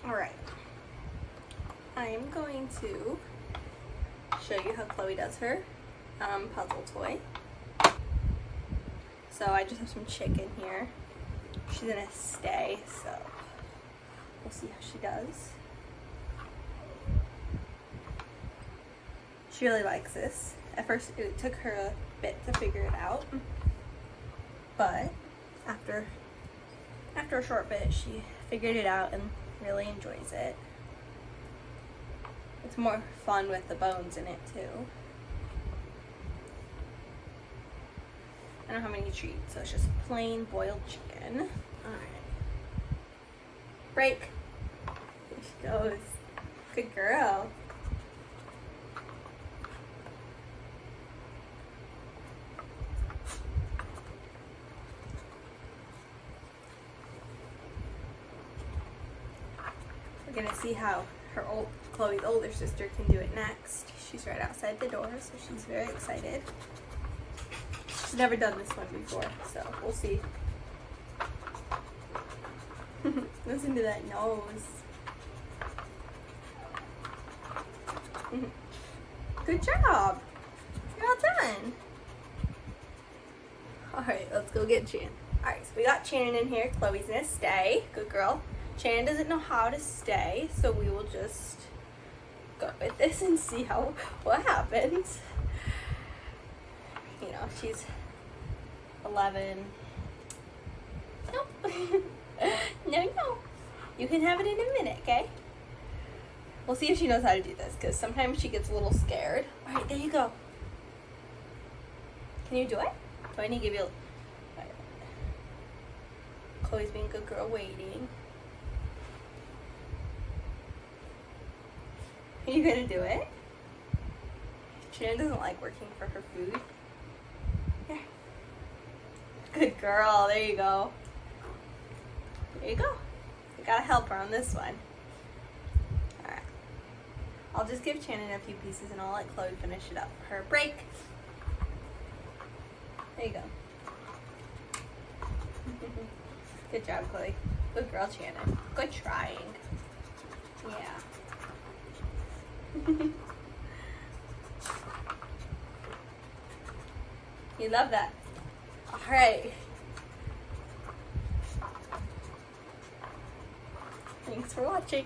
Alright. I am going to show you how Chloe does her puzzle toy. So I just have some chicken here. She's gonna stay, so we'll see how she does. She really likes this. At first it took her a bit to figure it out, but after a short bit she figured it out and really enjoys it. It's more fun with the bones in it too. I don't have any treats, so it's just plain boiled chicken. Alright. Break. Here she goes. Good girl. We're gonna see how Chloe's older sister can do it next. She's right outside the door, so she's very excited. She's never done this one before, so we'll see. Listen to that nose. Good job. You're all done. Alright, let's go get Chan. Alright, so we got Shannon in here. Chloe's gonna stay. Good girl. Shannon doesn't know how to stay, so we will just go with this and see what happens. You know, she's 11. Nope. No. You can have it in a minute, okay? We'll see if she knows how to do this, because sometimes she gets a little scared. Alright, there you go. Can you do it? Do I need to give you Chloe's being a good girl waiting. Are you gonna do it? Shannon doesn't like working for her food. Here. Good girl, there you go. There you go. You gotta help her on this one. Alright. I'll just give Shannon a few pieces and I'll let Chloe finish it up for her break. There you go. Good job, Chloe. Good girl, Shannon. Good trying. Yeah. You love that. Alright. Thanks for watching.